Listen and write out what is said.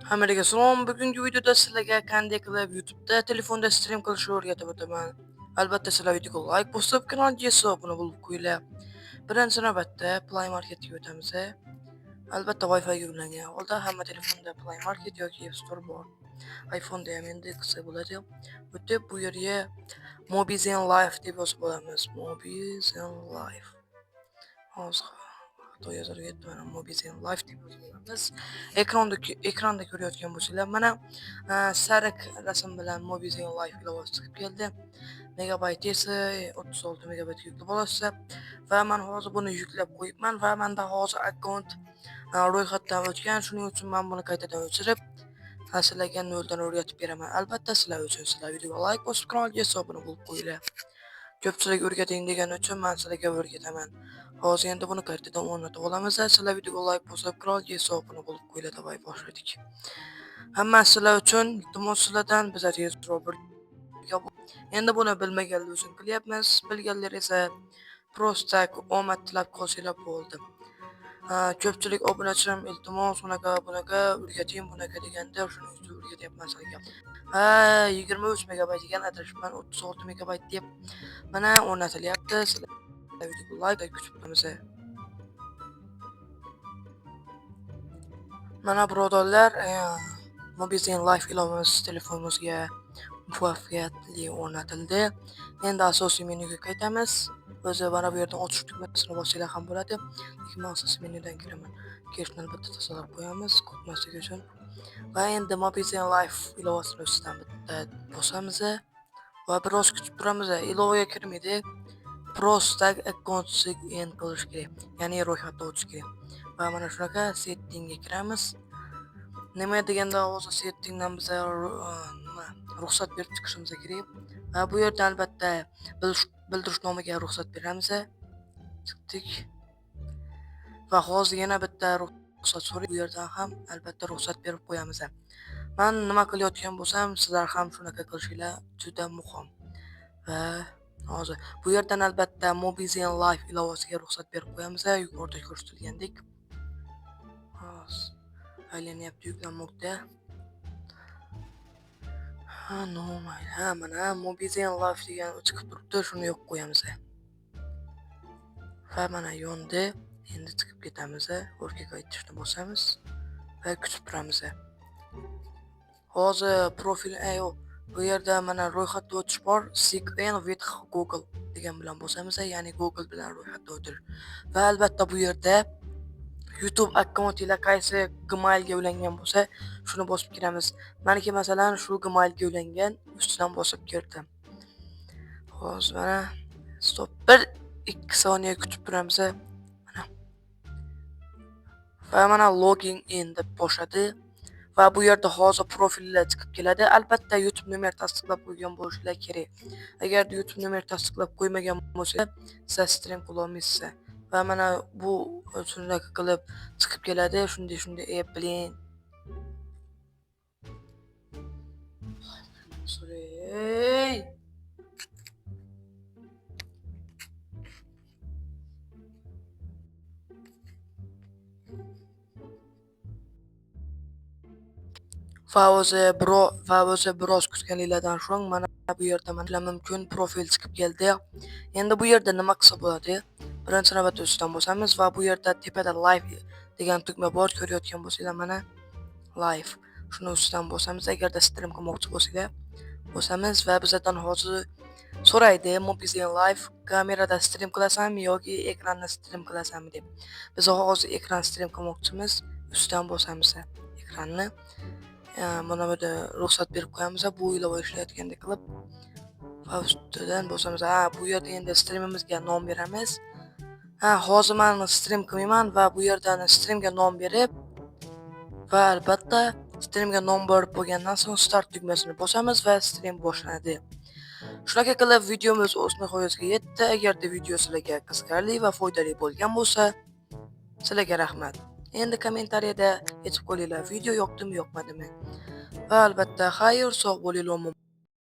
Hammaga salom. Bugungi videoda sizlarga qanday qilib YouTube'da telefonda stream qilishni o'rgatib o'taman. Albatta sizlar videoga like bosib, kanalga obuna bo'lib qo'yinglar. Birinchi navbatda Play Marketga o'tamiz. Albatta Wi-Fi ga ulangan holda hamma telefonda Play Market yoki App Store bor. iPhone'da ham endi qilsa bo'ladi. O'tib bu yerga Mobizen Live deb yozib olamiz. Mobizen Live. Hozir to yozilgan mana Mobizen Live deb yozib olamiz. Ekranda ko'rayotgan bo'lsanglar, mana sariq rasm bilan Mobizen Live ilovasi chiqib keldi. Megabayt esa 36 megabayt yuklab olasiz va men hozir buni yuklab qo'yibman va menda hozir akkaunt ro'yxatdan o'tgan, shuning uchun men buni qaytadan o'chirib sizlarga noldan o'rgatib beraman. Albatta sizlar uchun sizlar videoga like bosib, kanalga obuna bo'lib qo'yinglar. Ko'pchilik o'rgating degani uchun men sizlarga o'rgataman. Hozir endi buni qaytadan o'rnatib olamiz. Sizlar videoga like bosib, kanalga obuna bo'lib qo'yinglar deb boshladik. Hamma sizlar uchun iltimos sizlardan bizlar tezroq endi buni bilmaganlar uchun qilyapmiz. Bilganlar esa prosta omad tilab qolsanglar bo'ldi. Ko'pchilik obunachilar iltimos bunaqa o'rgating bunaqa deganda shuning uchun o'rgatyapman sizlarga. 23 megabayt degan adashman 36 megabayt deb mana o'rnatilyapti. Sizlar videoga like kutib turamiz. Mana birodarlar, Mobizen Live ilovamiz telefonimizga muvaffaqiyatli o'rnatildi. Endi asosiy menyuga qaytamiz. O'zi mana bu yerdan ochish tugmasini bossanglar ham bo'ladi. Lekin men asosiy menyudan kiraman. Kirishni albatta tozalab qo'yamiz, ko'pmaslik uchun. Va endi Mobizen Live ilovasini ustidan bitta bosamiz va biroz kutib turamiz. Ilovaga kirmaydi. Prosta akkaunt sign qilish kerak. Ya'ni ro'yxatda o'tish kerak. Va mana shunaqa settingga kiramiz. Nima deganda hozir settingdan biz ruxsat berib chiqishimiz kerak. Va bu yerda albatta bildirishnomaga ruxsat beramiz. Chiqdik. Va hozir yana bitta ruxsat so'raydi. Bu yerdan ham albatta ruxsat berib qo'yamiz. Men nima qilayotgan bo'lsam, sizlar ham shunaqa qilishinglar juda muhim. Va hozir bu yerdan albatta Mobizen Live ilovasiga ruxsat berib qo'yamiz. Yuqorida ko'rsatilgandek. Hozir aylanyapti, yuklanmoqda. Mana Mobizen Live degan chiqib turibdi, shuni yo'q qo'yamiz. Va mana yondi. Endi chiqib ketamiz. O'rtaga qaytishni bosamiz va kutib turamiz. Hozir profil bu yerda mana ro'yxatda o'tish bor. Sign with Google degan bilan bosamiz, ya'ni Google bilan ro'yxatda o'tish. Va albatta bu yerda YouTube akkauntingizga qaysi Gmailga ulangan bo'lsa, shuni bosib kiramiz. Meniki masalan shu Gmailga ulangan, ustidan bosib kirdim. Hozir mana stop 1-2 soniya kutib turamiz. Va mana login in deb boshladi. Va bu yerda hozir profillar chiqib keladi. Albatta YouTube nomer tasdiqlab qo'ygan bo'lishlar kerak. Agar YouTube nomer tasdiqlab qo'ymagan bo'lsa, siz stream qila olmaysiz. Va mana bu shunday qilib chiqib keladi. Shunday blin. Va o'zi biroz kutganinglardan so'ng mana bu yerda mana mumkin profil chiqib keldi. Endi bu yerda nima qilsa bo'ladi? Birinchi navbatda ustidan bosamiz va bu yerda tepada live degan tugma bor, ko'rayotgan bo'lsanglar mana live. Shuni ustidan bosamiz. Agarda stream qilmoqchi bo'lsanglar bosamiz va bizdan hozir so'raydi Mobizen Live kamerada stream qilasanmi yoki ekranni stream qilasanmi deb. Biz hozir ekran stream qilmoqchimiz. Ustidan bosamiz ekranni. Mana bunda ruxsat berib qo'yamiz. Bu ilova ishlayotgandek qilib va ustidan bosamiz. Bu yerda endi streamimizga nom beramiz. Hozir men stream qilmayman va bu yerdan streamga nom berib va albatta streamga nom berib bo'lgandan so'ng start tugmasini bosamiz va stream boshlanadi. Shunaqa qilib videomiz o'z nihoyasiga yetdi. Agarda video sizlarga qiziqarli va foydali bo'lgan bo'lsa, sizlarga rahmat. Endi kommentariyada aytib qo'yinglar, video yoqdimi, yoqmadimi. Va albatta xayr, sog' bo'linglar.